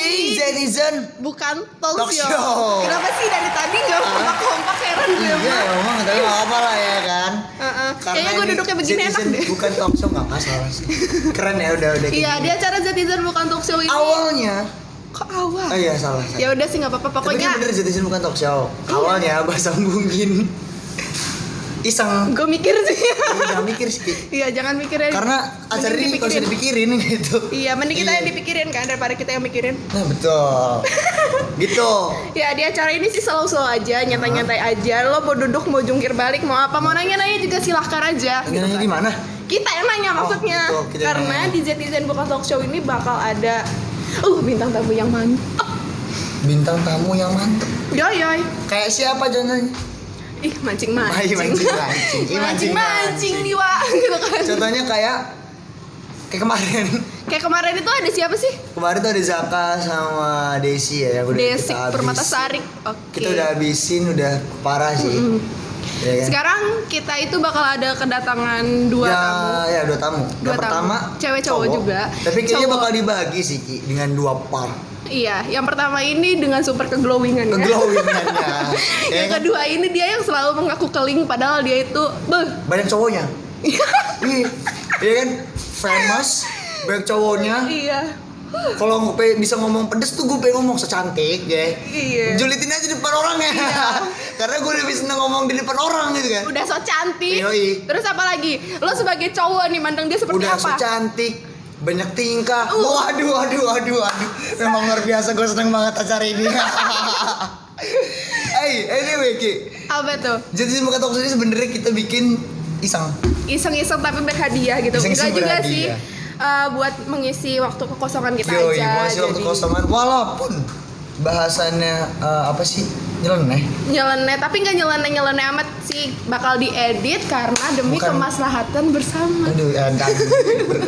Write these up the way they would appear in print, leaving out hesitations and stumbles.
ini Zetizen bukan talk Talk show. show. Kenapa sih dari tadi nggak kompak-kompak, heran gue Iya mah. emang tapi gak apa lah ya kan. Kayaknya gue ini duduknya begini enak Zetizen deh. bukan talk show gak masalah sih. Keren ya udah kayak Iya, gini. di acara Zetizen bukan talk show ini. Awalnya Kok awal? oh iya salah. Ya udah sih nggak apa-apa, Tapi pokoknya kan bener Zetizen bukan talk show. Awalnya bahasa sambungin iseng. gue mikir sih. Jangan mikir sih. Iya, jangan mikirin. Karena acara ini kalau bisa dipikirin gitu. Iya, mending kita Iya. yang dipikirin kan daripada kita yang mikirin. Nah betul. Gitu. Ya, di acara ini sih slow-slow aja, nyantai-nyantai aja. Lo mau duduk, mau jungkir balik, mau apa, mau nanya-nanya juga silahkan aja. Nanya kan. gimana? Kita yang nanya maksudnya. gitu, kita yang Karena nanya. di Zetizen bukan talk show ini bakal ada bintang tamu yang mantap. Bintang tamu yang mantep. Yoy. Kayak siapa contohnya? Ih, mancing-mancing. Mancing-mancing nih, Wak. Gitu kan. Contohnya kayak kemarin. Kayak kemarin itu ada siapa sih? Kemarin tuh ada Zaka sama Desi ya yang udah Desik kita habis. Permatasari. Oke. Kita udah habisin, udah parah sih. Ya kan? Sekarang kita itu bakal ada kedatangan dua tamu. Ya dua tamu. Dua Yang pertama tamu. Cewek cowok juga. Tapi kayaknya Cowok. bakal dibagi sih Ki, dengan dua part. Iya, yang pertama ini dengan super keglowingan ya. Keglowingannya. Yang kedua ini dia yang selalu mengaku keling padahal dia itu banyak cowoknya. Iya kan? Famous, banyak cowoknya. Iya. Kalau bisa ngomong pedes tuh gue pengen ngomong secantik ya. Iya. Julitin aja di depan orang ya. Karena gue lebih seneng ngomong di depan orang gitu kan. Udah so cantik. Yoi. Terus apa lagi? Lo sebagai cowok nih mandang dia seperti Udah apa? so cantik, banyak tingkah. Waduh. Memang luar biasa, gue seneng banget acara ini. Anyway Ki. Apa tuh? Jadi bukan talk show ini sebenarnya kita bikin iseng. Iseng-iseng tapi berhadiah gitu. Iseng-iseng Enggak juga sih. berhadiah. Buat mengisi waktu kekosongan kita Yoi, aja. mau isi waktu Jadi, kosongan walaupun bahasannya apa sih? Nyeleneh. nyeleneh, tapi nggak nyeleneh amat sih, bakal diedit karena demi Bukan. kemaslahatan bersama. Aduh, dan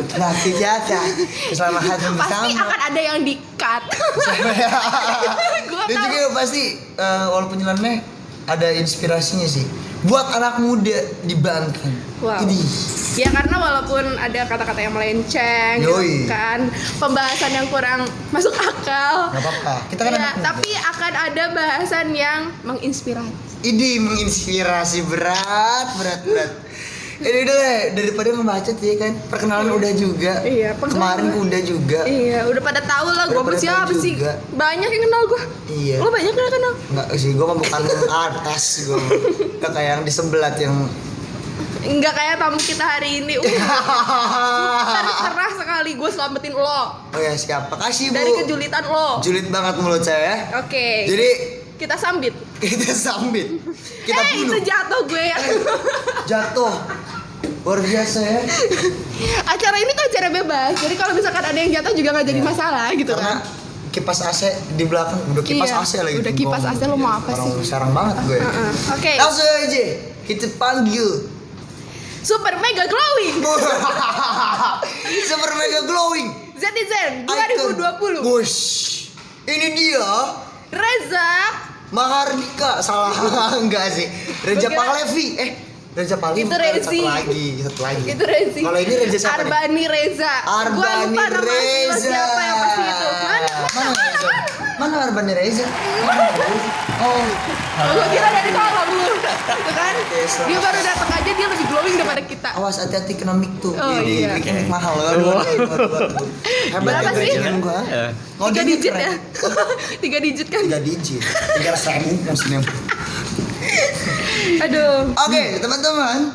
berarti jasa keselamatan bersama. Pasti akan ada yang di-cut. Gua Dan tahu. juga pasti walaupun nyeleneh ada inspirasinya sih buat anak muda di Banten. Wow. Ini Ya karena walaupun ada kata-kata yang melenceng gitu Yoi. kan, pembahasan yang kurang masuk akal. nggak apa-apa. Kita kan Ya, anak muda. tapi akan ada bahasan yang menginspirasi. Ini menginspirasi berat. Ini udah deh, daripada ngebacot ya kan. Perkenalan udah juga. Iya, Kemarin udah juga. Iya, udah pada tahu lah gue Udah pada siapa tahu sih. juga. Banyak yang kenal gue. Iya. Lo banyak yang kenal? Enggak sih, gue mah bukan artis gue. Udah kayak yang di sebelat yang Enggak kayak tamu kita hari ini. Tadi cerah sekali gue selamatin lo oh ya siap. Makasih Bu. dari kejulitan lo. Julid banget mulut saya. Oke. Jadi Kita sambit. kita sambit. Kita Itu bunuh. jatuh gue ya. Jatuh. Luar biasa ya. Acara ini tuh acara bebas. Jadi kalau misalkan ada yang jatuh juga nggak jadi Iya. masalah gitu Karena kan. kipas AC di belakang udah kipas Iya, AC lagi. udah kipas AC, lo mau apa Orang sih? sarang banget gue. Oke. Langsung aja kita panggil Super mega glowing. Super mega glowing Zetizen icon. 2020. Wush. Ini dia Reza. Mahardika. Salah enggak sih. Reza Gua kira- Pahlevi. Reza Pahlevi Itu bukan, Rezi. satu lagi. Itu Rezi. Kalau ini Reza siapa nih? Arbani Reza. Gua Arbani lupa nama asli lo Reza. siapa yang pasti itu. Mana Reza? Mana Arbani Reza? Oh, Gue kira dari kolom lu. Itu kan. Oke, selamat. Dia baru datang aja dia lebih glowing daripada kita. awas hati-hati kena mic tuh. Oh, Ini iya. mic mahal loh. Hebat Berapa ya sih? bajingan gua. 3 digit ya. 3 digit kan. 3 digit. 300.000 maksudnya. Aduh. Oke, teman-teman.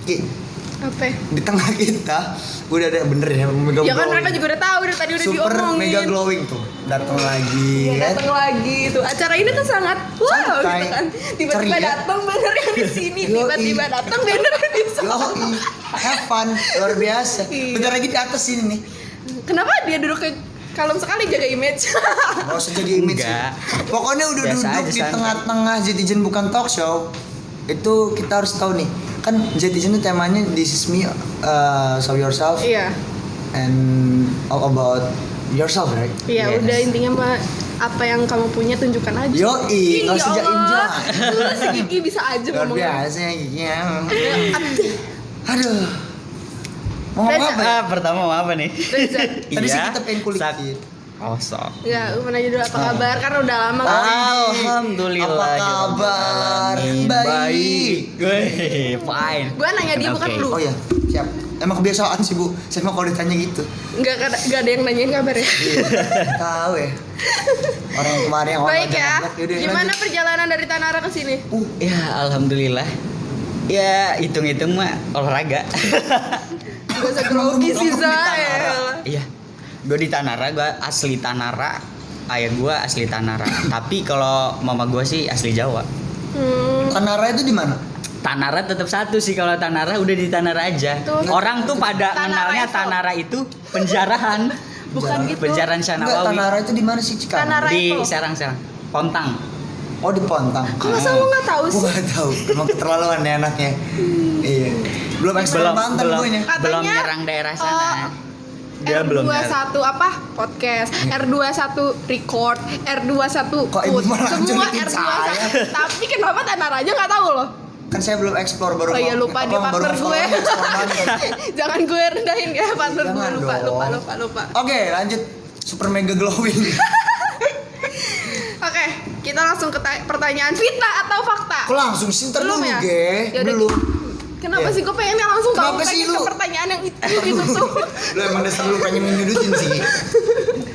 Ki, Apa? di tengah kita udah ada bener ya mega Ya kan glowing. mereka juga udah tahu dari tadi udah Super diomongin. mega glowing tuh datang lagi Ya, ya. datang lagi tuh. Acara ini tuh sangat wow Santai. gitu kan. Tiba-tiba Ceria. datang banner yang di sini, Yoi. tiba-tiba datang banner yang di sana. Yoi, have fun, luar biasa. Iya. Bentar lagi di atas sini nih. Kenapa dia duduk kayak kalem sekali jaga image? Gak usah jadi image Enggak. sih. Pokoknya udah Biasa duduk aja, di santai. tengah-tengah Zetizen bukan talk show. Itu kita harus tahu nih. Kan Zetizen itu temanya This is me, show yourself Iya. and all about yourself, right? Iya, Yes. udah intinya mah apa yang kamu punya tunjukkan aja. Yoi, nggak Ya usah Allah. jaim-jaim. Lu si Gigi bisa aja Luar ngomongnya. biasa ya. Aduh. Aduh. Mau ngomong apa ya? Pertama mau apa nih? Reza. Tadi sih kita pengen kulik sak- sih. Oh, sok. Ya, gue mau nanya dulu apa kabar? Karena udah lama Oh, gak Alhamdulillah. Apa kabar? Alamin. Baik. Wih, fine. Gue nanya dia bukan Oke. lu. Oh ya, siap. Emang kebiasaan sih Bu. Saya mau kalau ditanya gitu. Gak ada yang nanyain kabar ya. Tahu ya. Orang yang kemarin yang Baik orang ya. ngeblok. Yaudah, Gimana lanjut. perjalanan dari Tanara ke sini? Ya, alhamdulillah. Ya, hitung-hitung mah olahraga. Gak usah grogi sih, Kamu di Tanara. Zah. Iya. Gue di Tanara, gue asli Tanara. Ayah gue asli Tanara. Tapi kalau mama gue sih asli Jawa. Tanara itu di mana? Tanara tetap satu sih, kalau Tanara udah di Tanara aja. Tuh. Orang tuh pada Tanara kenalnya itu. Tanara itu penjarahan. Bukan gitu. Penjarahan Enggak, Syanawawi. Tanara itu di mana sih Cikarang? Tanara. Di itu. Serang. Pontang. Oh di Pontang. Masa lu gak tahu Gue sih? gak tahu. Emang keterlaluan ya anaknya. Iya. Belum ekspor mantan gue nya. Katanya, belum nyerang daerah sana. Dia belum R21 apa? Podcast. R21 record, R21 Kok ibu food. malah Semua lanjutin R21. saya? Tapi kenapa Tanara aja gak tahu loh? Kan saya belum eksplor baru. Oh iya, lupa dia baru partner gue. follow ekspor mantan. Jangan gue rendahin ya partner gue. Jangan Lupa. dong. Oke, lanjut. Super mega glowing. Oke, kita langsung ke pertanyaan fitnah atau fakta? Kok langsung sih ntar Belum dulu, ya? Ge. Yaudah. Belum. Kenapa Iya. sih gue pengennya langsung tahu Kenapa sih pengen lu? ke pertanyaan yang itu tuh. Lu emang dasar lu pengen menyudutin sih.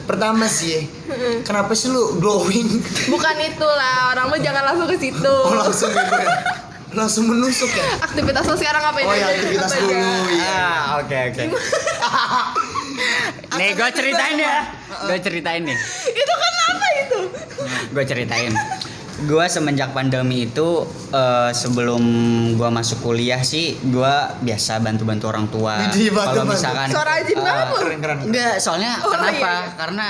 Pertama sih, kenapa sih lu glowing? Bukan itulah, orang mah jangan langsung ke situ. Oh langsung gitu ya. Langsung menusuk ya. Aktivitas lo sekarang ngapain? Oh ya aja? aktivitas Apa dulu. aja? Iya. Oke. Nih, gue ceritain ya. Gue ceritain nih. Itu kenapa itu? Gue ceritain. Gue semenjak pandemi itu sebelum gue masuk kuliah sih gue biasa bantu orang tua. Widih, Kalau bantu-bantu. misalkan Suara rajin banget lu. Keren. enggak, soalnya Oh, kenapa? iya. Karena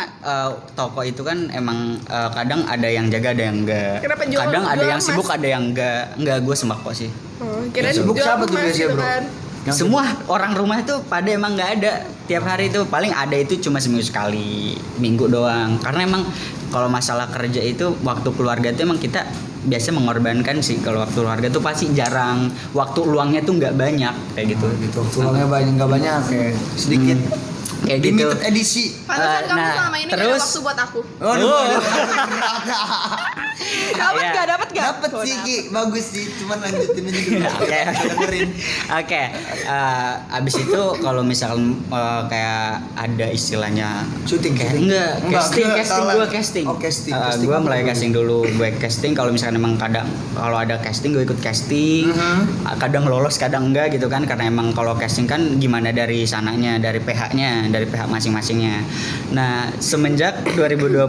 toko itu kan emang kadang ada yang jaga, ada yang enggak. Kenapa jual- Kadang ada jual yang emas? sibuk, ada yang enggak. Enggak, gue sembako sih. Oh, kirain Sibuk jual siapa tuh emas biasanya, gitu bro? kan. Yang Semua orang rumah tuh pada emang nggak ada tiap hari itu, paling ada itu cuma seminggu sekali, minggu doang. Karena emang kalau masalah kerja itu waktu keluarga itu emang kita biasa mengorbankan sih. Kalau waktu keluarga tuh pasti jarang, waktu luangnya tuh nggak banyak kayak gitu. gitu. Tulangnya banyak nggak banyak kayak sedikit. Kayak gitu. Limited edisi. Pantesan kamu Nah, selama ini terus- gak ada waktu buat aku. Oh. Dapat Iya. gak? Dapat gak? Dapat sih Ki, bagus sih. Cuman lanjutin aja dulu. Oke. Dengerin. Oke, abis itu kalau misalkan kayak ada istilahnya Syuting, kayak syuting. enggak casting salah. gue casting. Oh, casting. Gue mulai casting dulu. Gue casting kalau misalkan emang kadang kalau ada casting gue ikut casting. Kadang lolos, kadang enggak gitu kan, karena emang kalau casting kan gimana dari sananya, dari PH-nya, dari PH masing-masingnya. Nah, semenjak 2020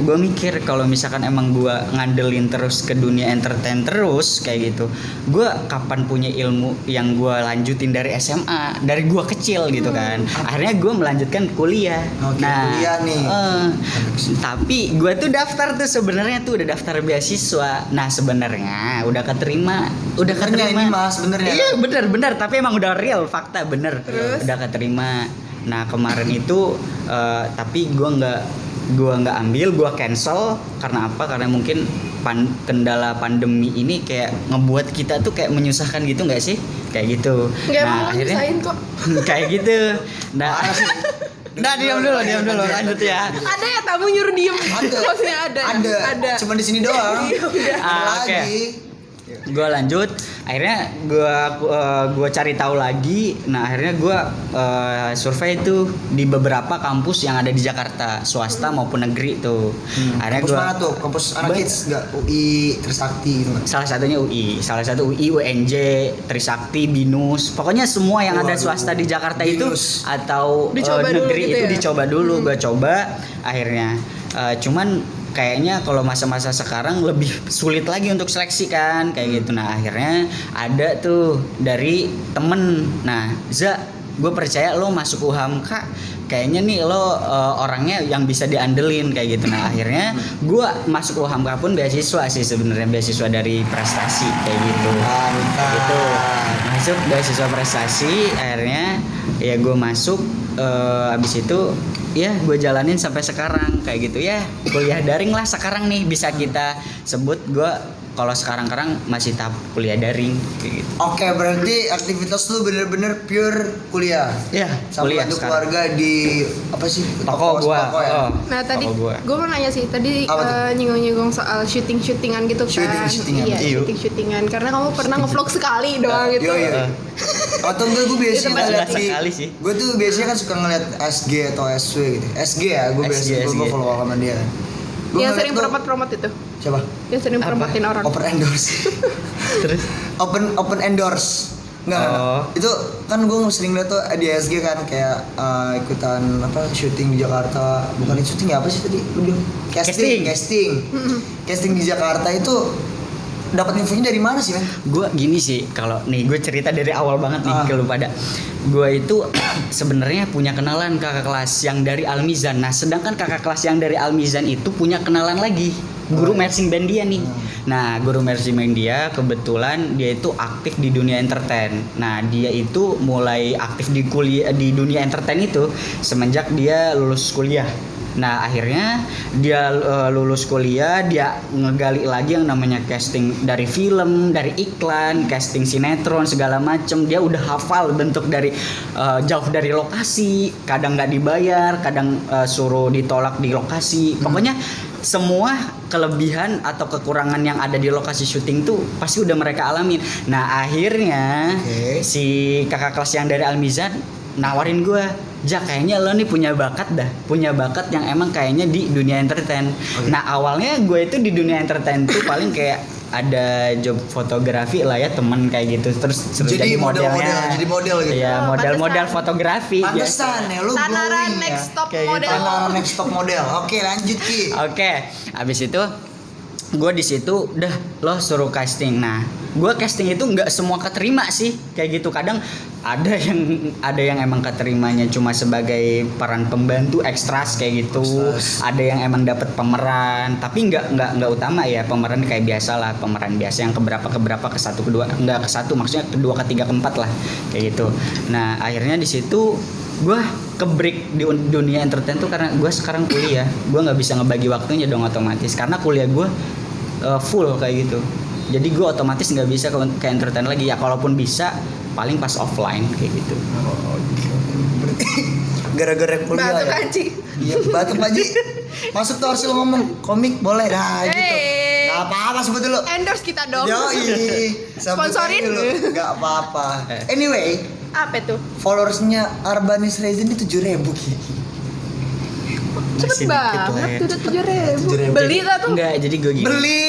gue mikir kalau misalkan emang gue ngandelin terus ke dunia entertain terus kayak gitu, gue kapan punya ilmu yang gue lanjutin dari SMA, dari gue kecil gitu kan. Akhirnya gue melanjutkan kuliah. Oke, kuliah nih. Tapi gue tuh daftar tuh sebenarnya tuh udah daftar beasiswa. Nah sebenarnya udah keterima, Sebenarnya ini Mas, sebenarnya. Iya benar, tapi emang udah real fakta bener. Terus? Udah keterima. Nah kemarin itu tapi gue nggak ambil, gue cancel karena apa? Karena mungkin kendala pandemi ini kayak ngebuat kita tuh kayak menyusahkan gitu nggak sih? Kayak gitu. Gak Nah mau akhirnya nyusahin kok. kayak gitu. Nah, diam dulu lanjut ya. Ada ya tamu nyuruh diem? Ada. Maksudnya ada. Ada. Cuma di sini doang. Iya, udah. Ah, oke. Lagi. Gue lanjut, akhirnya gue cari tahu lagi. Nah akhirnya gue survei tuh di beberapa kampus yang ada di Jakarta, swasta maupun negeri tuh. Akhirnya Kampus gue mana tuh? Kampus anak kids enggak UI Trisakti gitu nggak? salah satunya UI, UNJ, Trisakti, Binus, pokoknya semua yang ada Waduh. swasta di Jakarta Binus. itu atau Dicoba dulu negeri gitu itu ya? dicoba dulu. Gue coba akhirnya, cuman kayaknya kalau masa-masa sekarang lebih sulit lagi untuk seleksi kan kayak gitu. Nah akhirnya ada tuh dari temen, nah Za, gue percaya lo masuk UHAMKA, kayaknya nih lo orangnya yang bisa diandelin kayak gitu. Nah akhirnya gue masuk UHAMKA pun beasiswa sih sebenarnya, beasiswa dari prestasi kayak gitu. Mantap. Gitu masuk beasiswa prestasi, akhirnya ya gue masuk, abis itu ya gue jalanin sampai sekarang kayak gitu ya, kuliah daring lah sekarang nih bisa kita sebut. Gue kalau sekarang masih tahap kuliah daring kayak gitu. Oke, berarti aktivitas lu bener-bener pure kuliah. Iya, Sama kuliah bantu sekarang. keluarga di apa sih? Toko gua. Toko ya? Oh, Nah tadi toko gua. gue mau nanya sih tadi Apa tuh? nyinggung-nyinggung soal syutingan gitu kan. Syuting-syutingan. Iya, Iya. syutingan. Karena kamu pernah ngevlog sekali doang gitu. Iya. Atau enggak gue biasanya Itu pasti ngeliat sekali sih. Gue tuh biasanya kan suka ngeliat SG atau SW gitu. SG ya, gue biasanya SG. gue follow sama dia. Gua Yang ngeliat sering tuh- promote itu. Siapa? Yang sering Apa? promotin orang. Open endorse. Terus open endorse. Enggak. Oh. Itu kan gue sering liat tuh di SG kan kayak ikutan apa syuting di Jakarta. Bukan syuting ya, apa sih tadi? Lu bilang casting. Casting di Jakarta itu dapat infonya dari mana sih, men? gue gini sih, kalau nih gue cerita dari awal banget nih Ah. ke lu pada. Gue itu sebenarnya punya kenalan kakak kelas yang dari Almizan. Nah, sedangkan kakak kelas yang dari Almizan itu punya kenalan lagi guru marching band dia nih. Nah, guru marching band dia kebetulan dia itu aktif di dunia entertain. Nah, dia itu mulai aktif di kuliah di dunia entertain itu semenjak dia lulus kuliah. Nah, akhirnya dia lulus kuliah, dia ngegali lagi yang namanya casting dari film, dari iklan, casting sinetron segala macem. Dia udah hafal bentuk dari jauh dari lokasi, kadang nggak dibayar, kadang suruh ditolak di lokasi. Pokoknya semua kelebihan atau kekurangan yang ada di lokasi syuting tuh pasti udah mereka alamin. Nah, akhirnya Oke. si kakak kelas yang dari Almizan nawarin gue, Jak, kayaknya lo nih punya bakat yang emang kayaknya di dunia entertain. Oke. Nah, awalnya gue itu di dunia entertain tuh paling kayak ada job fotografi lah ya, temen kayak gitu, terus Jadi model-model, modelnya. jadi model gitu. Iya, Oh, model-model pantesan. fotografi. Pantesan ya lu Tanaran glowing ya. next top Kayak gitu. model. Tanaran next top model. Oke, lanjut Ki. Oke, habis itu gue di situ udah lo suruh casting. Nah, gue casting itu nggak semua keterima sih kayak gitu. Kadang ada yang emang keterimanya cuma sebagai peran pembantu ekstras kayak gitu. Ekstras. Ada yang emang dapat pemeran tapi nggak utama ya, pemeran kayak biasa lah, pemeran biasa yang keberapa ke satu kedua, nggak ke satu maksudnya kedua ketiga keempat lah kayak gitu. Nah, akhirnya di situ gue ke-break di dunia entertain tuh karena gue sekarang kuliah. Gue nggak bisa ngebagi waktunya dong otomatis karena kuliah gue full kayak gitu. Jadi gue otomatis nggak bisa ke entertain lagi ya, kalaupun bisa paling pas offline kayak gitu. Gara-gara kuliah Batu ya. kanci. Iya, batu Pak Ji. Masuk tuh harus lu ngomong komik boleh dah gitu. Hey. Gak apa-apa sebut dulu. Endorse kita dong. Yoi. Sebut Sponsorin. aja dulu. Gak apa-apa. Anyway, Apa tuh? followersnya Arbanis Rezen itu 7.000 Ki. Cepet Masih dikit lah banget, ya. udah 7.000. 7.000. Beli tak tuh? Enggak, jadi gue gini. Beli.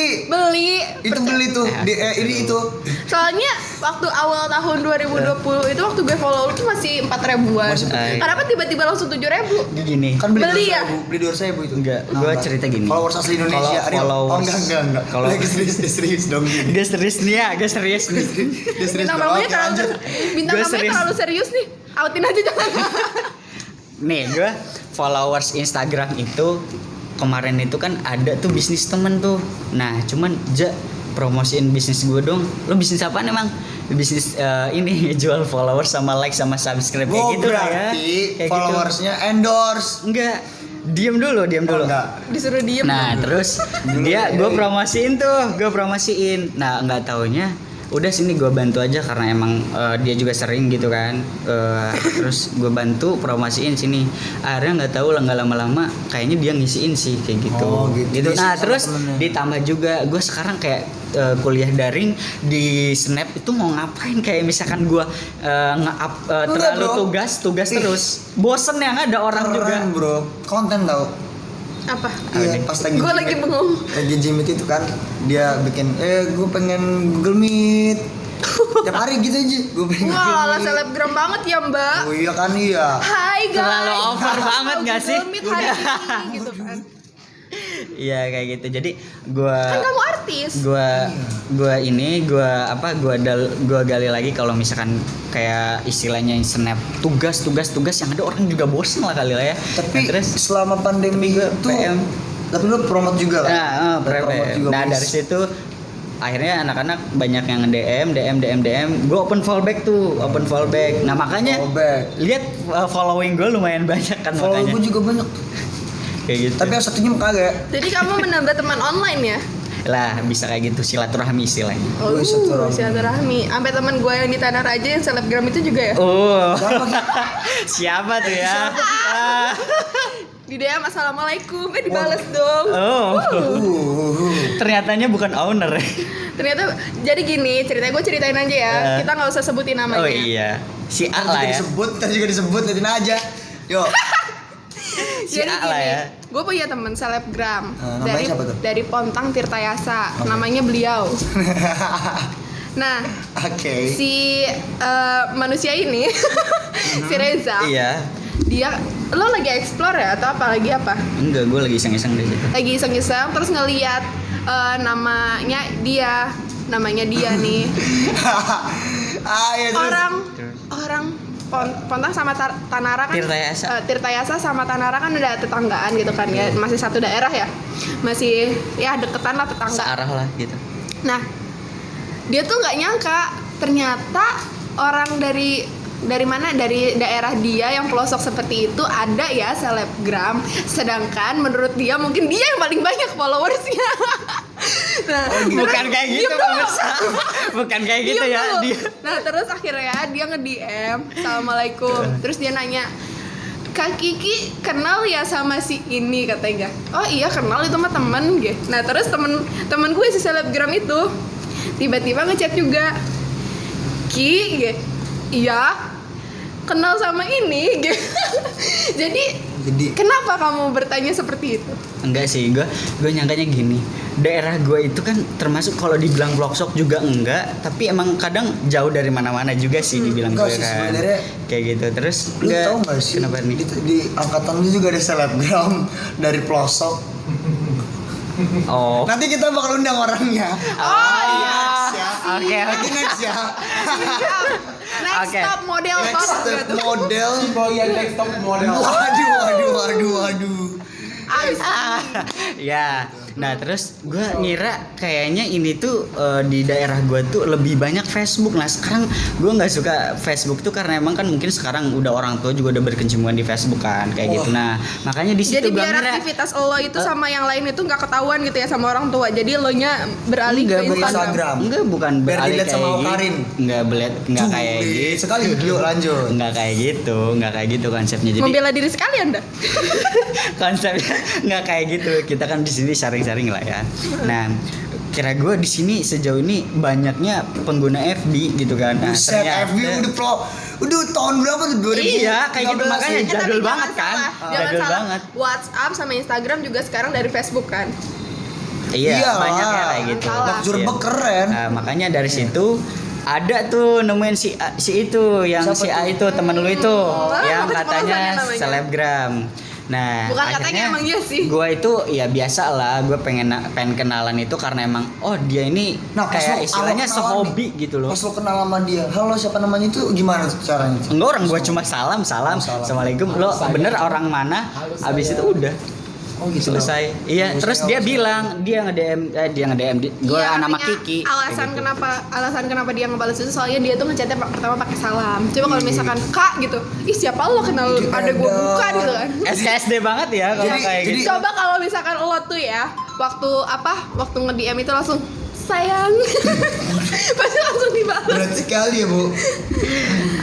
Itu beli tuh. Ini itu. Soalnya waktu awal tahun 2020 itu waktu gue follow lu tuh masih 4.000-an. Masih 4.000. Kenapa tiba-tiba langsung 7.000? Gini. Kan beli Beli ya? 2.000, beli 2.000 itu. Enggak, Nah, gue Mbak. cerita gini. Followers asli Indonesia. Kalau Ariel. followers- Oh enggak. kalau- Lagi serius dong gini. Gue serius nih ya, gue serius nih. Dia serius Bintang dong. namanya Oke, terlalu lanjut. bintang Gue namanya serius. terlalu serius nih. Outin aja jangan. Nih, gue followers Instagram itu kemarin itu kan ada tuh bisnis temen tuh. Nah, cuman promosiin bisnis gue dong. Lo bisnis apaan emang? Bisnis ini jual followers sama like sama subscribe kayak Oh, gitu lah ya. berarti Kayak followersnya endorse. gitu. Enggak. Diem dulu. Oh, enggak. Disuruh diem. Nah, terus gue promosiin. Nah, nggak taunya udah sini gue bantu aja karena emang dia juga sering gitu kan. Terus gue bantu promosiin sini. Akhirnya nggak tahu lah, nggak lama-lama kayaknya dia ngisiin sih kayak gitu. Oh, gitu. Nah, Diisi sama terus temennya. ditambah juga gue sekarang kayak kuliah daring di Snap itu mau ngapain, kayak misalkan gue nge-up terlalu bro. tugas Ih. terus bosen yang ada orang juga. Keren, bro. Konten tau. Apa? Iya, pas lagi Gue lagi Gmeet. bengong. Lagi Gmeet itu kan dia bikin gue pengen Google Meet. Tiap hari gitu aja. Gue pengen Wah, lah Google Meet. selebgram banget ya, Mbak. Oh iya kan iya. Hai guys. Terlalu over banget nggak sih? Google Meet hari ini gitu kan. Iya kayak gitu. Jadi gue Kan kamu artis. gue gali lagi kalau misalkan kayak istilahnya snap tugas yang ada orang juga bosen lah kali lah ya. Tapi Nah, terus selama pandemi gue itu PM. tapi lu promote juga kan? Promote juga. Nah, dari situ akhirnya anak-anak banyak yang DM, gue open fallback. Nah, makanya Fallback. lihat following gue lumayan banyak kan Follow makanya gue juga banyak. kayak gitu. Tapi yang satunya kagak. Jadi kamu menambah teman online ya? Lah bisa kayak gitu, silaturahmi istilahnya. Oh, Silaturahmi. silaturahmi. Sampai teman gue yang di Tanah Raja yang selebgram itu juga ya. Oh. Siapa? Siapa tuh ya? Ah. Di DM assalamualaikum, dibales dong. Oh. Ternyatanya bukan owner. Ternyata jadi gini, gue ceritain aja ya. Kita nggak usah sebutin namanya. Oh iya. Si A Ntar lah juga ya. disebut, ntar juga disebut, liatin aja. Yuk. Si Jadi A lah gini, ya. gue punya temen selebgram Namanya siapa tuh? dari Pontang Tirtayasa. Oke. Namanya beliau. Nah, Oke. si manusia ini, si Reza, Iya. dia lo lagi explore ya atau apa lagi apa? Enggak, gue lagi iseng-iseng di situ. Lagi iseng-iseng terus ngeliat namanya dia nih Iya terus. orang Pontang sama Tanara kan Tirtayasa. sama Tanara kan udah tetanggaan gitu kan ya, masih satu daerah ya, masih ya deketan lah, tetangga. Searah lah gitu. Nah, dia tuh nggak nyangka ternyata orang dari mana, dari daerah dia yang pelosok seperti itu ada ya selebgram, sedangkan menurut dia mungkin dia yang paling banyak followersnya. Nah, Bukan kayak gitu, diem dulu. pemirsa. Bukan kayak gitu Diem ya dulu. dia. Nah, terus akhirnya dia nge-DM assalamualaikum, terus dia nanya, Kak Kiki kenal ya sama si ini, katanya. Oh iya kenal, itu mah temen gitu. Nah terus temen gue si selebgram itu tiba-tiba ngechat juga, Ki gitu. Iya kenal sama ini gitu. Jadi kenapa kamu bertanya seperti itu? Enggak sih, gue nyangkanya gini. Daerah gue itu kan termasuk kalau dibilang pelosok juga enggak, tapi emang kadang jauh dari mana-mana juga sih dibilang Enggak gue sih, kan. sebenarnya Kayak gitu. Terus Lu tau gak sih? Kenapa nih? Di angkatan lu juga ada selebgram dari pelosok. Oh. Nanti kita bakal undang orangnya. Oh iya. Oke, oke. Next ya. Next Oke. stop model Next top step gitu. model. Boyan desktop model. Waduh. Abis Ya. Nah, terus gue ngira kayaknya ini tuh di daerah gue tuh lebih banyak Facebook. Nah, sekarang gue nggak suka Facebook tuh karena emang kan mungkin sekarang udah orang tua juga udah berkecimpungan di Facebook kan kayak gitu. Nah, makanya di situ jadi gue biar ngira aktivitas lo itu sama yang lain itu nggak ketahuan gitu ya sama orang tua. Jadi lo nya beralih Enggak, ke bukan. Instagram. Enggak, bukan Biar beralih dilihat sama kayak Karin. gitu. Enggak kayak gitu. Sekali yuk lanjut. Enggak kayak gitu konsepnya. Jadi Membela diri sekali Anda. konsepnya nggak kayak gitu. Kita kan di sini sharing-sharing lah ya. Nah, kira gue di sini sejauh ini banyaknya pengguna FB gitu kan. Nah, Buset, ternyata- FB udah tahun berapa tuh? 2013 Iya, kayak gitu makanya ya? jadul tapi banget jangan kan. salah, jangan Jadul salah. banget. WhatsApp sama Instagram juga sekarang dari Facebook kan. Iya, Iyalah. banyak ya kayak gitu. Salah. Mark Zuckerberg Iya. keren. Nah, makanya dari situ ada tuh nemuin si itu yang Siapa si A tuh? itu temen lu itu yang apa katanya namanya? selebgram. Nah, Bukan akhirnya katanya, emang iya sih. Gue itu ya biasa lah, gue pengen kenalan itu karena emang dia ini Nah, pas kayak lu istilahnya awal kenalan sehobi nih, gitu loh. Pas lo kenal sama dia, halo siapa namanya itu gimana tuh caranya? Enggak, orang gue cuma salam, assalamualaikum, lo bener orang mana? Abis itu udah Oh gitu. selesai. Iya, terus dia bilang dia nge-DM gue Iya, nama artinya Kiki. Alasan kayak gitu. kenapa dia ngebales itu soalnya dia tuh ngechatnya pertama pakai salam. Coba kalau misalkan Kak gitu, ih siapa lo kenal Ih, ada gue ada. buka gitu kan. SKSD banget ya kalau kayak jadi- gitu. Coba kalau misalkan lo tuh ya waktu nge-DM itu langsung sayang. Pasti langsung dibalas. Berat sekali ya, Bu.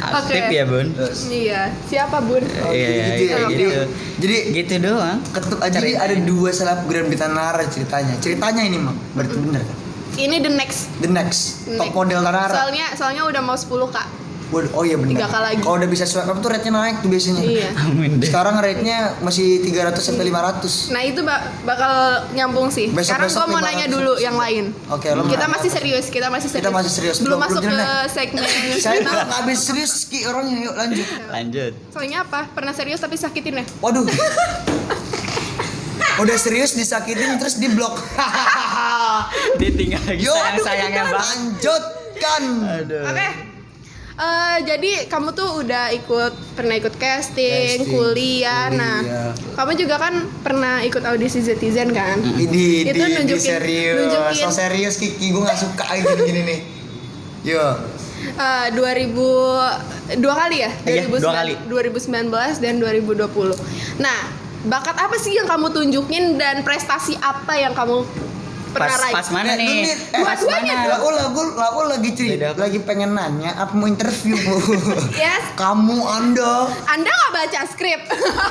Aktif Oke. ya, Bun. Iya, siapa Bun? Iya, gitu ya. kayak Oke. gitu. Jadi Gitu doang. jadi ada dua selebgram di Tanara ceritanya. Ceritanya ini mah berarti bener kan? Ini the next. The next top model Tanara. Soalnya udah mau 10 Kak. Oh iya benar. 3K lagi. Kalau udah bisa swipe up tuh rate-nya naik tuh biasanya. Iya. Amin deh. Sekarang rate-nya masih 300 sampai 500. Nah itu bakal nyambung sih. Sekarang Besok-besok gue mau nanya 500. dulu yang lain. Oke, lo Kita mana? masih serius. Kita masih serius. Belum Belum masuk ke jelas. segmen. Saya tuh nggak habis serius Ki orangnya. Yuk lanjut. Lanjut. Soalnya apa? Pernah serius tapi sakitin ya? Waduh. Udah serius disakitin terus di blok. Ditinggal lagi Yo, sayang-sayangnya banget. lanjutkan. Aduh. Oke. Jadi kamu tuh udah pernah ikut casting, kuliah. Nah, kamu juga kan pernah ikut audisi Zetizen kan? Di Itu nunjukin- serius. nunjukin. So serius Kiki, gue gak suka kayak gini nih. Yo. 2 kali ya? Iya, 2 kali. 2019 dan 2020. Nah, bakat apa sih yang kamu tunjukin dan prestasi apa yang kamu Pas mana nih? Pas Dua-duanya mana? Lagu lagi Beda apa? lagi pengen nanya apa mau interview Bu. Yes. Anda Anda nggak baca skrip.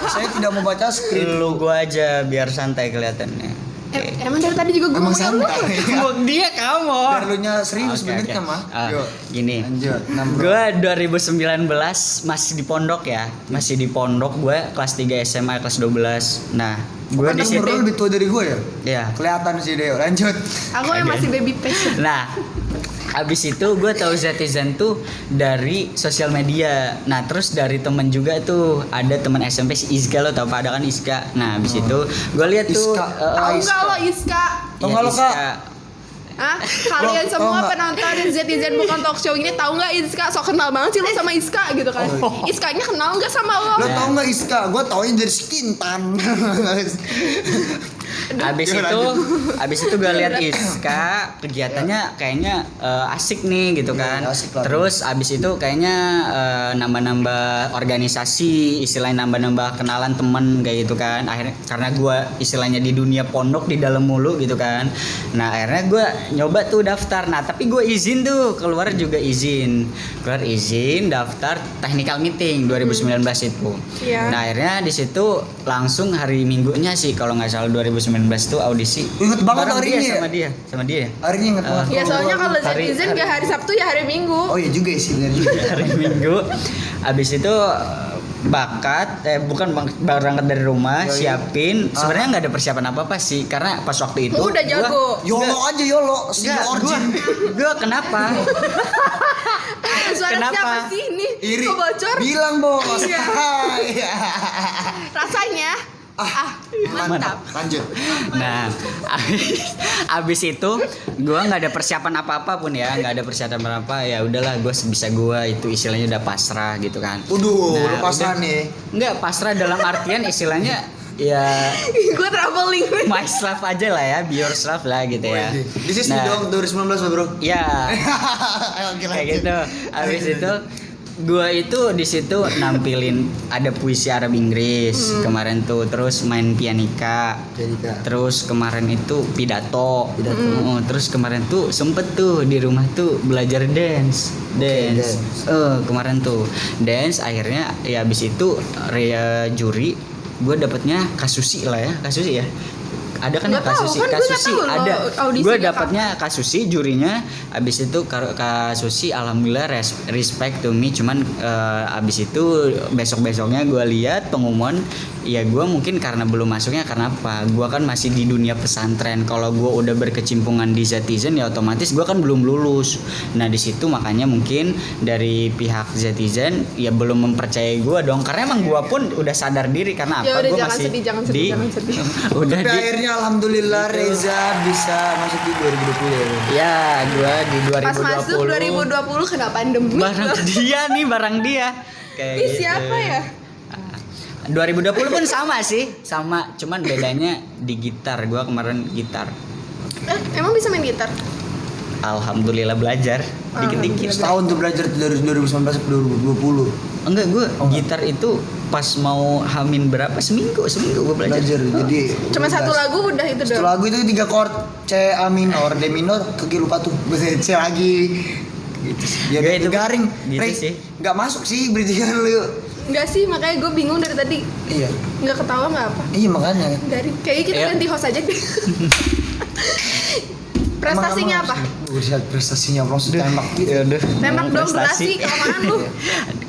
saya tidak mau baca skrip. Lu gua aja biar santai kelihatannya. Emang dari tadi juga gue Emang ngomong lu. santai. Dia kamu. Biar lu nya serius Oke, benernya oke. mah. Ah, gini. Lanjut. Gue 2019 masih di pondok ya. Masih di pondok gue kelas 3 SMA kelas 12. Nah, gue di umur lu situ lebih tua dari gue ya? ya. Kelihatan sih Deo. Lanjut. Aku yang masih baby face. Nah, abis itu gue tahu Zetizen tuh dari sosial media. Nah, terus dari temen juga tuh ada teman SMP si Izka, lo tau pada kan Izka. Nah, abis itu gue lihat tuh Iska. Tahu nggak lo Iska? Tahu nggak lo, Kak? Hah? Kalian Tahu semua nggak? penonton Zetizen bukan talk show ini tahu nggak Iska? So kenal banget sih lo sama Iska gitu kan? Iskanya kenal nggak sama lo? Lo tau nggak Iska? Gue taunya dari Skintan. Abis itu gue lihat Iska kegiatannya kayaknya asik nih gitu kan. Iya, asik lah. Terus abis itu kayaknya nambah-nambah organisasi, istilahnya nambah-nambah kenalan temen kayak gitu kan. Akhirnya karena gue istilahnya di dunia pondok di dalam mulu gitu kan. Nah akhirnya gue nyoba tuh daftar. Nah tapi gue izin tuh keluar juga izin daftar technical meeting 2019 itu. Iya. Nah akhirnya di situ langsung hari Minggunya sih kalau nggak salah 2019 tuh audisi. Ingat banget Bareng hari dia ini ya? sama dia. Hari ini inget banget. Ya soalnya kalau Hari- Zetizen gak hari Sabtu ya hari Minggu. Oh iya juga sih benar juga. Hari Minggu. Abis itu berangkat dari rumah, Yoi. siapin. Sebenarnya nggak ada persiapan apa-apa sih karena pas waktu itu Udah jago. Yolo aja Yolo, si origin. Gue kenapa? Suara Kenapa? siapa sih ini? Iri. Kok bocor? Bilang bos. Iya. Iya. Rasanya mantap. Lanjut. Nah, abis itu gue nggak ada persiapan apa-apa pun ya, nggak ada persiapan apa. Ya udahlah, gue sebisa gue itu istilahnya udah pasrah gitu kan. Waduh, Nah, lu pasrah udah. nih. Nggak pasrah dalam artian istilahnya ya Gue traveling. myself aja lah ya, be yourself lah gitu ya. This is Nah, dong 2019 bro. ya Oke, kayak lanjut. gitu. Abis itu gue itu di situ nampilin ada puisi Arab Inggris kemarin tuh, terus main pianika. Pianika. Terus kemarin itu pidato. Terus kemarin tuh sempet tuh di rumah tuh belajar dance. dance. Kemarin tuh dance, akhirnya ya abis itu juri gue dapatnya Kasusi lah ya, Kasusi ya. Ada kan Nggak tahu, Kasusi, kan gue Kasusi nggak tahu loh ada. audisinya Gue dapatnya Kasusi jurinya. Abis itu Kasusi alhamdulillah respect to me. Cuman abis itu besok-besoknya gue lihat pengumuman. Ya gue mungkin karena belum masuknya karena apa? Gue kan masih di dunia pesantren. Kalau gue udah berkecimpungan di Zetizen ya otomatis gue kan belum lulus. Nah di situ makanya mungkin dari pihak Zetizen ya belum mempercayai gue dong. Karena emang gue pun udah sadar diri karena Ya apa? udah Gue jangan masih sedih, jangan sedih, di jangan sedih. udah Tapi di akhirnya alhamdulillah Reza bisa masuk di 2020 ya. ya gue di 2020 Pas masuk 2020 kena pandemi. barang dia nih barang dia kayak Ih, gitu. siapa ya? 2020 pun sama sih, sama, cuman bedanya di gitar. Gua kemarin gitar. Emang bisa main gitar? Alhamdulillah belajar dikit-dikit. Setahun tuh belajar dari 2019 ke 2020. Enggak, gue gitar itu pas mau hamin berapa seminggu gue belajar. Jadi Cuma satu lagu udah itu satu doang. lagu itu 3 chord, C A minor, D minor, kaki lupa tuh. C lagi. Gitu sih. Ya Gak, itu garing. gitu Rey, sih. Nggak masuk sih bridgingan lu. Enggak sih, makanya gue bingung dari tadi. Iya. Enggak ketawa enggak apa? Iya makanya. Dari kayaknya kita Iya. ganti host aja deh. Prestasinya apa? Udah prestasinya langsung tembak gitu. Ya udah. Nembak dong durasi, Prestasi. kelamaan lu.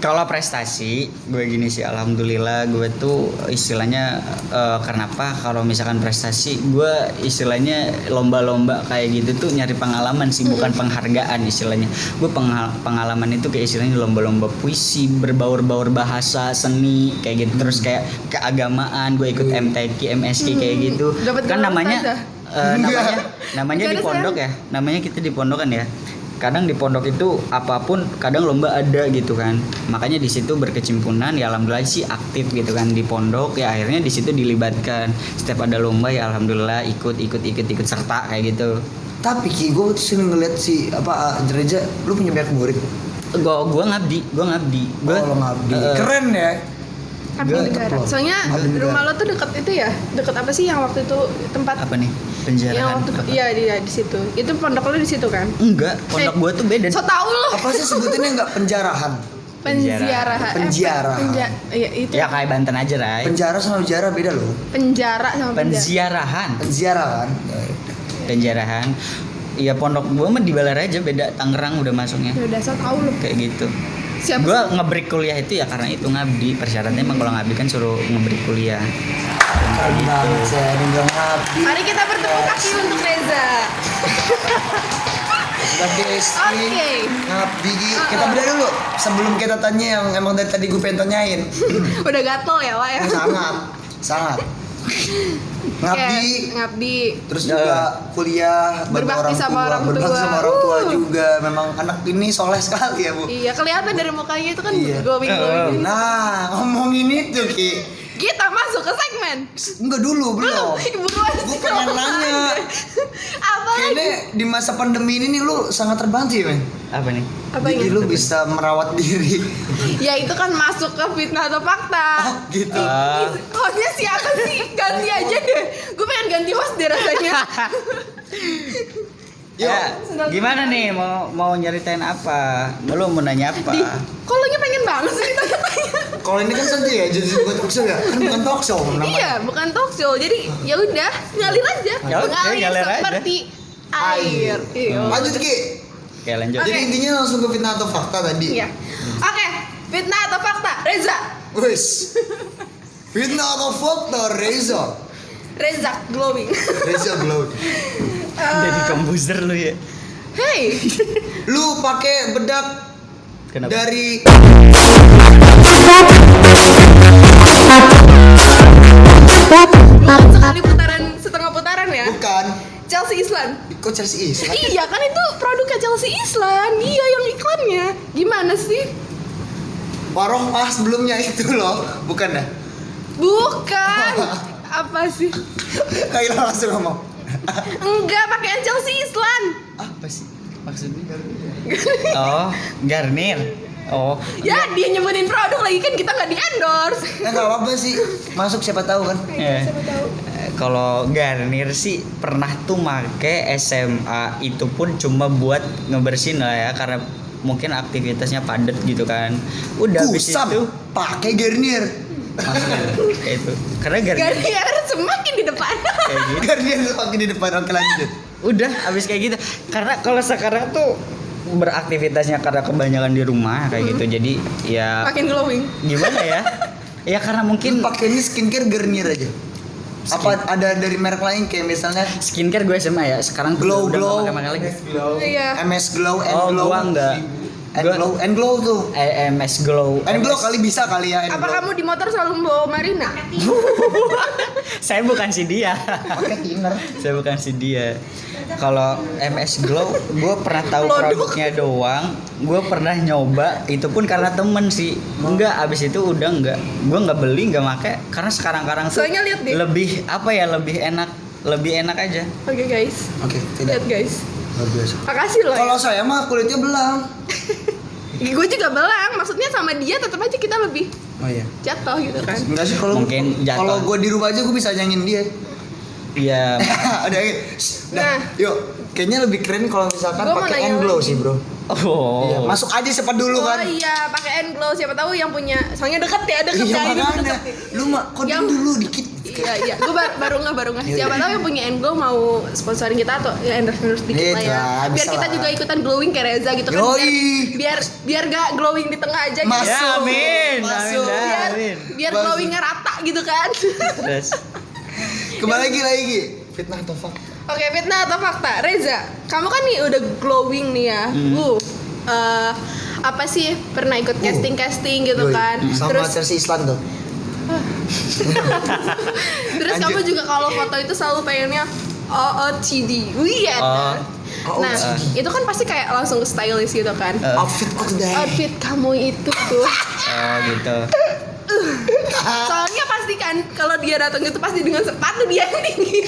Kalau prestasi gue gini sih, alhamdulillah gue tuh istilahnya kenapa kalau misalkan prestasi gue istilahnya lomba-lomba kayak gitu tuh nyari pengalaman sih, bukan penghargaan istilahnya. Gue pengalaman itu kayak istilahnya lomba-lomba puisi berbaur-baur bahasa seni kayak gitu, terus kayak keagamaan gue ikut MTQ MSK kayak gitu. Dapat Kan gelar namanya namanya di Gak ada pondok ya, namanya kita di pondok kan ya. Kadang di pondok itu apapun kadang lomba ada gitu kan. Makanya di situ berkecimpunan ya alhamdulillah sih aktif gitu kan di pondok ya, akhirnya di situ dilibatkan. Setiap ada lomba ya alhamdulillah ikut serta kayak gitu. Tapi Ki, gue tuh sering ngeliat si Reza, lu punya banyak murid. Gua ngabdi. Oh, lo ngabdi. Keren ya. Abdi Gua negara. teplo. Soalnya Abdi negara. rumah lo tuh deket itu ya? Deket apa sih yang waktu itu tempat Apa nih? yang Penjarahan. waktu Apa? iya di situ. Itu pondok lo di situ kan? Enggak, pondok gua tuh beda. So tau lo. Apa sih sebutannya nggak penjarahan? Penjarahan. Penjarahan. Iya itu. Ya kayak Banten aja, Ray. Penjara sama penjara beda loh. Penjara sama penjara. Penziarahan. Penjara kan? Penjarahan. Iya pondok gua mah di Balaraja beda, Tangerang udah masuknya. Ya udah so tau lo. Kayak gitu. Siapa? Gua ngebreak kuliah itu ya karena itu ngabdi. Persyaratnya emang kalau ngabdi kan suruh ngebreak kuliah. Keren banget saya bilang ngabdi. Mari kita bertepuk kaki untuk Reza. Sebagai istri Oke. ngabdi. Kita beda dulu sebelum kita tanya yang emang dari tadi gue pengen tanyain. Udah gatel ya, Wak ya. Sangat. Ngabdi. Oke, ngabdi. Terus juga kuliah, bantu Berbakti sama orang berbakti tua. sama orang tua juga. Memang anak ini soleh sekali ya bu. Iya, kelihatan dari mukanya itu kan Iya. glowing. Nah ngomongin itu Ki, Kita masuk ke segmen. enggak dulu belum. Buruan Gue sih, pengen apa nanya. aja. Apa lagi? Kayaknya di masa pandemi ini nih lu sangat terbantu ya men. Apa nih? Apa Jadi ini? lu bisa merawat diri. Ya itu kan masuk ke fitnah atau fakta. Oh gitu. Hostnya siapa sih? Ganti aja deh. Gue pengen ganti host deh rasanya. Yo, Ya, gimana nih mau nyeritain apa? Lu mau nanya apa? Kok lo nya pengen banget sih ditanya-tanya? kalau ini kan santai ya, jadi bukan talk show ya. Kan bukan talk show namanya. Iya, bukan talk show. Jadi ya udah, ngalir aja. Ya udah, ngalir aja. seperti air. Iya. Lanjut Ki. Oke, lanjut. Jadi Oke. intinya langsung ke fitnah atau fakta tadi. Iya. Oke, fitnah atau fakta? Reza. Wis. Fitnah atau fakta Reza. Reza glowing. Reza Glow. Jadi komposer lu ya. Hey, Lu pakai bedak Kenapa? dari bukan sekali putaran, setengah putaran ya. bukan. Chelsea Island. Kok Chelsea Island? Iya kan itu produknya Chelsea Island. Iya yang iklannya. Gimana sih? Waroh pas sebelumnya itu loh, bukan dah. Bukan. Apa sih? Kaila langsung ngomong. Enggak, pakaian Chelsea Island. Apa sih maksudnya? Oh, Garnier. Oh, Ya dia nyebutin produk lagi kan kita nggak di endorse. Enggak apa-apa sih. Masuk siapa tahu kan. eh. Siapa tahu. Kalau Garnier sih pernah tuh make SMA itu pun cuma buat ngebersihin lah ya karena mungkin aktivitasnya padat gitu kan. Udah habis Kusam itu pakai Garnier. maksudnya kayak itu. Karena Garnier Garnier semakin di depan. kayak gitu. Garnier pakai di depan. Oke lanjut. Udah habis kayak gitu. Karena kalau sekarang tuh beraktivitasnya karena kebanyakan di rumah kayak gitu. Jadi ya Makin glowing. gimana ya? Ya karena mungkin Mungkin pakainya skincare Garnier aja. Apa ada dari merek lain kayak misalnya skincare gue SMA ya. Sekarang tuh Glow udah Glow, nggak pakai lagi. Iya. MS Glow, and Oh, Glow. gua enggak. And Glow tuh. MS Glow. And Glow kali bisa kali ya. And Apa Glow. kamu di motor selalu membawa Marina? Saya bukan si dia. Pakai thinner. Saya bukan si dia. Kalau MS Glow, gue pernah tahu Produk. produknya doang. Gue pernah nyoba, itu pun karena temen sih. Enggak, abis itu udah enggak. Gue nggak beli, nggak make. Karena sekarang tuh Soalnya lihat deh. lebih apa ya, lebih enak aja. Oke guys. Oke, tidak. Lihat guys. Luar biasa. Makasih loh. Kalau saya mah kulitnya belang. Gue juga belang. Maksudnya sama dia tetap aja kita lebih Oh iya. jatuh gitu kan. Enggak sih kalau Mungkin jatuh. kalau gue di rumah aja gue bisa nyanyiin dia. Iya. Ada Nah. yuk. Kayaknya lebih keren kalau misalkan Gua mau pakai nanya and glow lagi. sih, Bro. Oh. Iya, masuk aja siapa dulu Oh kan. iya, pakai end glow. Siapa tahu yang punya. Soalnya deket ya, deket Iya ya. Ini makanya. deket nih. Lu mah kode Yang- dulu dikit. Iya. Gue baru nggak. Iya, Siapa iya. tahu yang punya end glow mau sponsorin kita atau ya endorse dikit Iya, lah ya. bisa Biar kita lah. juga ikutan glowing kayak Reza gitu kan. Yoi. Biar gak glowing di tengah aja. Mas- Gitu. Ya, amin. Masuk. Amin. dah, Biar, amin. biar Masuk. glowingnya rata gitu kan. Terus Kembali lagi. Fitnah atau fakta? Oke, fitnah atau fakta? Reza, kamu kan nih udah glowing nih ya. Apa sih pernah ikut casting gitu Yoi. kan? Sama Terus Chelsea Island tuh. terus Lanjut. kamu juga kalau foto itu selalu pengennya OOTD. Wih. Oh, Nah, OOTD. itu kan pasti kayak langsung stylish gitu kan. Outfit of the day. Outfit kamu itu tuh. oh gitu. Soalnya pasti kan kalau dia datang itu pasti dengan sepatu dia yang tinggi.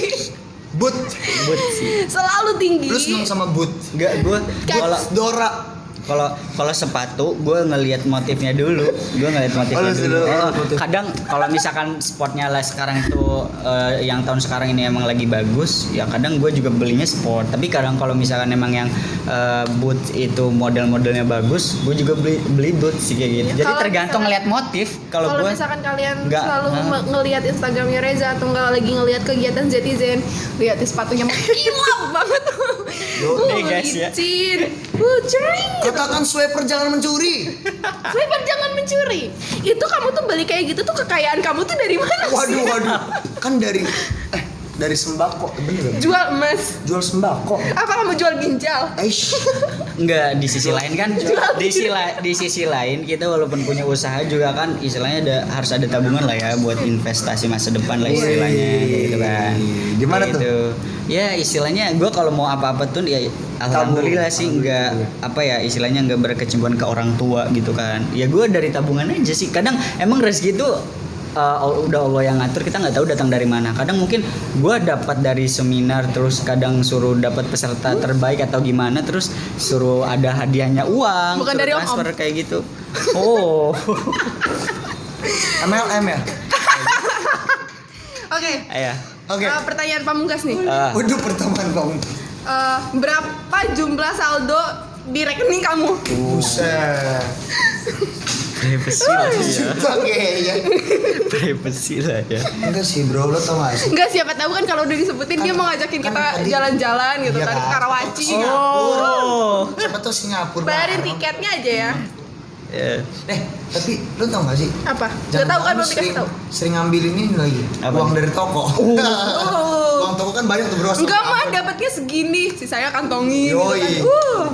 Boot. But sih. Selalu tinggi. Lu seneng sama boot? Enggak, gue Kan- kalau Dora. Kalau sepatu gue ngelihat motifnya dulu. Kadang kalau misalkan sportnya lah sekarang itu yang tahun sekarang ini emang lagi bagus, ya kadang gue juga belinya sport. Tapi kadang kalau misalkan emang yang boot itu model-modelnya bagus, gue juga beli boot sih kayak gitu. Ya, Jadi tergantung ngelihat motif. Kalau gue misalkan kalian nggak, selalu ngelihat Instagramnya Reza atau nggak lagi ngelihat kegiatan Zetizen, lihat sepatunya kilap banget. nih guys ya. Licin. Cering. Katakan swiper jangan mencuri. Swiper jangan mencuri. Itu kamu tuh beli kayak gitu tuh kekayaan kamu tuh dari mana sih? Waduh. Kan dari sembako, bener gak? Jual emas. Jual sembako. Apa kamu jual ginjal? Aish. Enggak, di sisi lain kan di sisi lain kita walaupun punya usaha juga kan istilahnya harus ada tabungan lah ya buat investasi masa depan lah istilahnya gitu kan. Gimana Kayak tuh? gitu. Ya istilahnya gue kalau mau apa-apa tuh ya alhamdulillah sih enggak apa ya istilahnya enggak berkecimpungan ke orang tua gitu kan. Ya gue dari tabungan aja sih. Kadang emang rezeki itu udah Allah yang ngatur, kita nggak tahu datang dari mana. Kadang mungkin gue dapat dari seminar, terus kadang suruh dapat peserta terbaik atau gimana, terus suruh ada hadiahnya uang, bukan suruh dari transfer Om. kayak gitu. Oh, MLM ya? Oke. ya. Oke. Pertanyaan pamungkas nih. Waduh, pertemuan Bang. Berapa jumlah saldo di rekening kamu? Buset. Privacy lah ya. Juta kayaknya. Privacy lah ya. Enggak sih bro, lo tau gak sih? Enggak, siapa tahu kan kalau udah disebutin dia mau ngajakin kan kita tadi- jalan-jalan gitu Iya kan, kan? Karawaci. Oh. Siapa tuh Singapura? Bayarin bareng. tiketnya aja ya. Ya. Tapi lo tau gak sih? Apa? Enggak tahu kan, belum dikasih tahu. Sering ngambilin ini lagi. Apa Uang nih? dari toko. Oh. Uang toko kan banyak tuh bro. Enggak mah dapatnya segini, sisanya kantongin gitu kan. Yoi.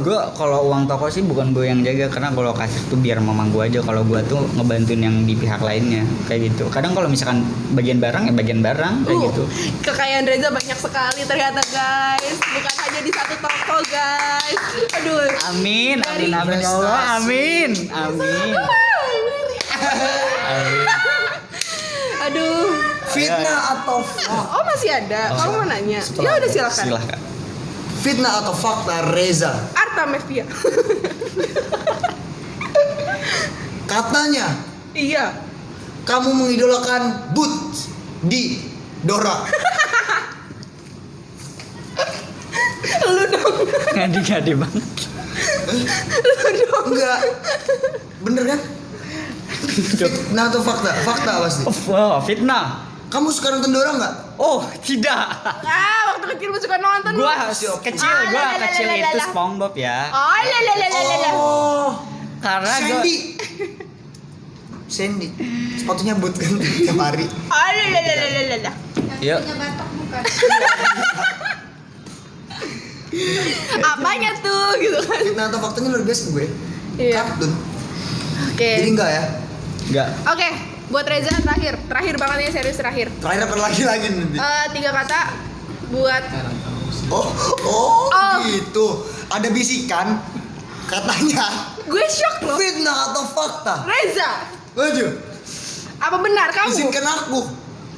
Gue kalau uang toko sih bukan gue yang jaga, karena kalau kasih tuh biar mamang gue aja, kalau gue tuh ngebantuin yang di pihak lainnya kayak gitu. Kadang kalau misalkan bagian barang ya bagian barang kayak gitu. Kekayaan Reza banyak sekali ternyata guys. Bukan hanya di satu toko guys. Aduh. Amin, Dari amin, amin ya Allah, amin, amin. Amin. Aduh. Fitnah atau Oh masih ada. Kamu mau nanya? Ya udah silakan. Silahkan. fitnah atau fakta Reza? Arta Mevia. Katanya Iya. kamu mengidolakan But di Dora. Lu dong. Ngadi-ngadi banget. Enggak. Bener kan? Fitnah atau fakta? Fakta pasti. Oh, fitnah. Kamu suka nonton Dora nggak? Oh, tidak. Waktu kecil gue suka nonton. Gua Siap. kecil, Ah, gua la, la, kecil la, la, itu la. SpongeBob ya. Oh, la. Oh, Karena gua Sandy. Sandy. Sepatunya But kan tiap hari. Oh, la. Yuk. Apanya tuh gitu kan. Fitnah atau faktanya luar biasa gue. Iya. Kartun. Oke. Jadi enggak ya? Enggak. Oke, buat Reza terakhir banget ya, serius terakhir. Terakhir apa lagi nanti? 3 kata buat Oh, Oh. gitu. Ada bisikan katanya gue shock loh. fitnah atau fakta. Reza, Waduh, apa benar kamu? izinkan aku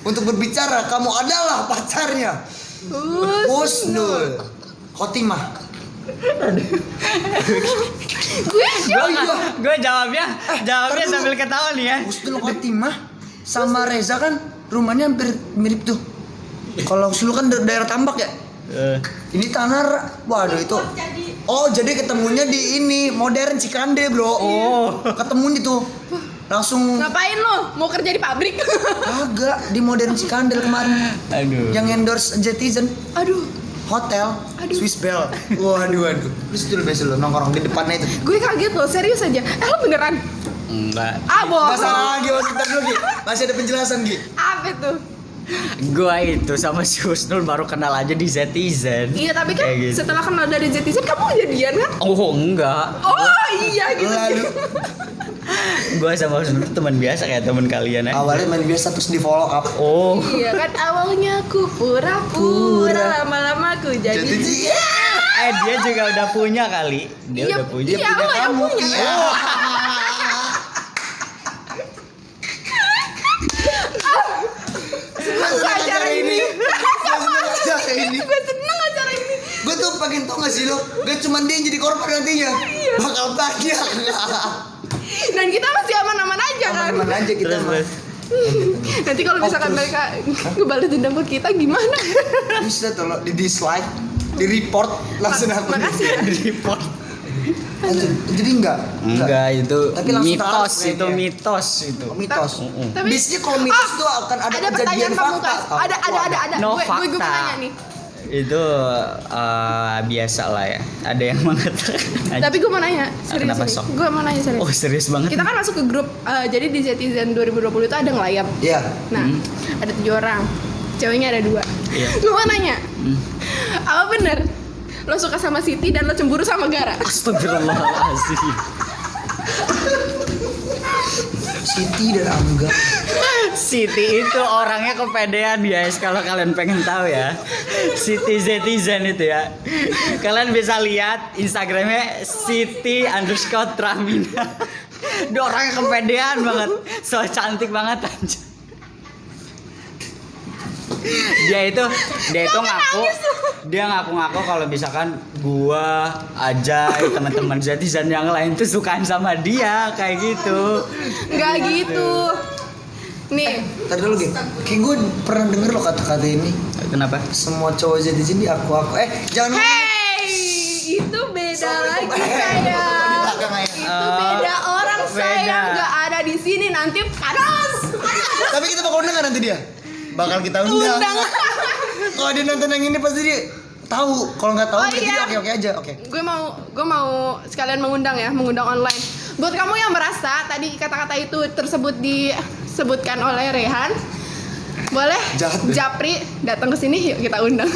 untuk berbicara. Kamu adalah pacarnya Husnul Khotimah. Gue shock. Gue jawabnya tar dulu. sambil ketawa nih ya. Husnul Khotimah sama Reza kan rumahnya hampir mirip tuh. Kalau Husnul kan daerah Tambak ya. Ini Tanah, waduh itu. Oh jadi ketemunya di ini modern Cikande bro. Oh. Ketemunya tuh langsung Ngapain lo? Mau kerja di pabrik? agak di modern Cikande kemarin. Aduh. Yang endorse Zetizen Aduh, Hotel Aduh. Swiss Bell. Waduh. Terus itu biasa lo nongkrong di depannya itu. gue kaget loh, serius aja. Lo beneran? Enggak. Ah, bohong. Nggak salah lagi, bentar dulu Gi. Masih ada penjelasan Gi. Apa tuh? Gua itu sama si Husnul baru kenal aja di Zetizen. Iya, tapi kan Kayak gitu. setelah kenal dari Zetizen kamu jadian kan? Oh enggak. Oh iya gitu. Lalu Gua sama Husnul teman biasa kayak teman kalian ya. awalnya main biasa terus di follow up. Oh. Iya kan, awalnya aku pura-pura, lama-lama aku jadi dia. Dia juga udah punya kali. Dia Iya, udah punya. iya, lo yang punya kan? Iya. Seneng acara ini. Acara ini. Gue seneng acara ini. Gue tuh pengen tau gak sih lo, gak cuma dia yang jadi korban nantinya. Iya. bakal banyak. Dan kita masih aman-aman aja kan. Aman-aman aja kita Terus, mah. terus. Nanti kalau misalkan terus. mereka ngebalas dendam ke kita gimana? Bisa tolong di dislike, di report langsung aku. Makasih ya. Di report. Jadi enggak. Itu Tapi langsung mitos, tahu itu kayaknya. mitos itu. Oh, mitos. Tapi- Biasanya kalau mitos itu akan ada Ada pertanyaan kejadian fakta. pamungkas. Ada. No Gue mau fakta. nanya nih. Itu biasa lah ya. Ada yang mengatakan. Tapi gue mau nanya, serius Kenapa, nih. Sok? Gue mau nanya serius. Oh, serius banget. Kita kan masuk ke grup, jadi di Zetizen 2020 itu ada ngelayap. Iya. Nah, ada 7 orang. Ceweknya ada 2. Iya. Gue mau nanya, apa bener lo suka sama Siti dan lo cemburu sama Gara? Astagfirullahaladzim. Siti dan Angga. Siti itu orangnya kepedean guys, kalau kalian pengen tahu ya. Siti Zetizen itu ya. Kalian bisa lihat Instagramnya Siti_Tramina. Dia orangnya kepedean banget, so cantik banget anjir. Dia itu ngaku kalau misalkan gua aja teman-teman Zetizen yang lain tuh sukaan sama dia kayak gitu. Nggak gitu. Nih, Tadi dulu Geng. Kayak gue pernah denger lo kata-kata ini. Kenapa? Semua cowok jadi sini aku. Jangan ngomong. hey, itu beda lagi Assalamualaikum. sayang. Di belakang ya. Itu beda orang beda. sayang nggak ada di sini nanti panas. Tapi kita bakal undang nanti dia. Bakal kita undang. Kalau dia nonton yang ini pasti dia tahu. Kalau nggak tahu Oh, berarti iya. dia oke aja. Oke. Gue mau sekalian mengundang online. Buat kamu yang merasa tadi kata-kata itu disebutkan oleh Rehan, boleh Jahat deh. Japri datang ke sini yuk kita undang.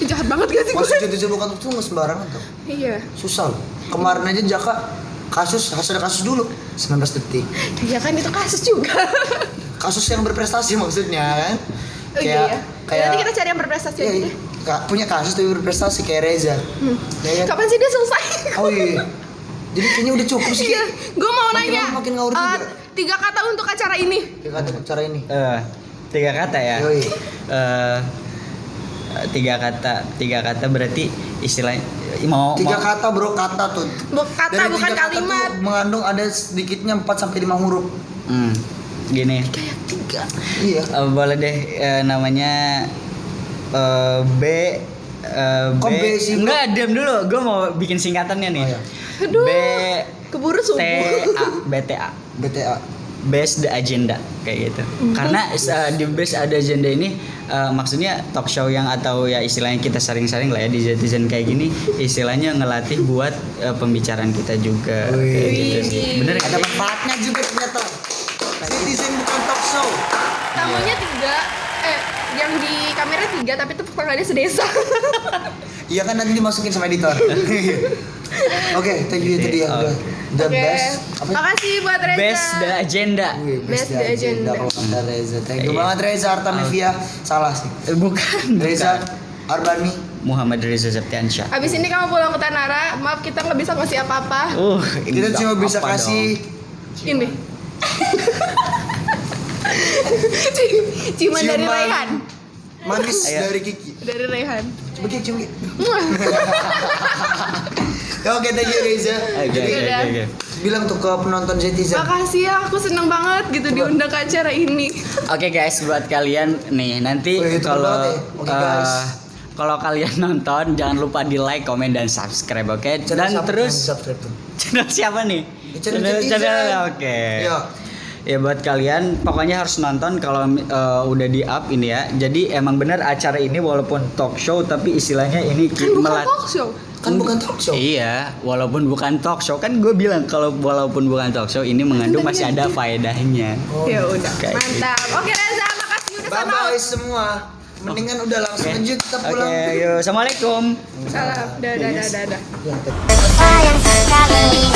Jahat banget gak sih gue? Masuk jadi bukan tuh nggak sembarangan tuh. Iya. Susah loh. Kemarin aja Jaka harus ada kasus dulu 19 detik. Iya kan itu kasus juga. Kasus yang berprestasi maksudnya kan. Oh iya. Nanti kita cari yang berprestasi Iya, aja iya. deh. Punya kasus tapi berprestasi kayak Reza. Ya kan? Kapan sih dia selesai? Oh iya. Jadi kayaknya udah cukup sih. Iya, gue mau Makin nanya. lama makin ngawur juga. 3 kata untuk acara ini. Ya kata cara ini. 3 kata ya. Yoi. 3 kata berarti istilahnya mau 3 kata bro, kata tuh. Kata Dari bukan 3 kata kalimat. tuh mengandung ada sedikitnya 4 sampai 5 huruf. Gini. Kayak 3. Iya. Boleh deh namanya B. Kok B sih, bro? Enggak, diam dulu. Gue mau bikin singkatannya nih. Oh, iya. Aduh. B Keburu subuh. BTA. BTA. Base the agenda kayak gitu. Karena di base ada agenda ini maksudnya talk show yang atau ya istilahnya kita sering-sering lah ya di Zetizen kayak gini, istilahnya ngelatih buat pembicaraan kita juga kayak gitu sih. Bener Ada kan? manfaatnya juga ternyata. Citizen bukan talk show. Tamunya 3. Yang di kamera 3 tapi tepuk tangannya sedesa. Iya kan nanti dimasukin sama editor. Oke, thank you itu dia udah the Oke. best. Apa? Makasih buat Reza. Base the agenda. Wih, Best best the the agenda. agenda kalau kata Reza. Thank you Iya. banget Reza Artamevia. Salah sih. Bukan. Reza Arbani. Muhammad Reza Septiansyah. Abis ini kamu pulang ke Tanara, maaf kita nggak bisa ngasih apa-apa. Ini Kita cuma apa bisa dong? kasih Ini. Ciuman dari ciuman Rehan. manis Ayo. dari Kiki. Dari Rehan. Coba Kiki cium Kiki. Oke, thank you Reza. Oke. Bilang tuh ke penonton Zetizen. Makasih ya, aku seneng banget gitu diundang ke acara ini. Oke guys, buat kalian nih nanti Wih, itu kalau banget ya. Oke, guys. kalau kalian nonton jangan lupa di like, komen dan subscribe, oke? Dan terus subscribe tuh. channel siapa nih? Channel Zetizen. Oke. Iya. Ya buat kalian pokoknya harus nonton kalau udah di up ini ya. Jadi emang benar acara ini walaupun talk show tapi istilahnya ini Kan bukan talk show. Kan bukan talk show. Iya, walaupun bukan talk show kan gue bilang kalau walaupun bukan talk show ini mengandung masih ada faedahnya. Oh, Ya udah, Kayak mantap. Oke Reza, makasih udah bye sama. bye semua. Mendingan udah langsung aja kita Oke, pulang. yuk, assalamualaikum. Salam. Dadah. Ya, Sayang sekali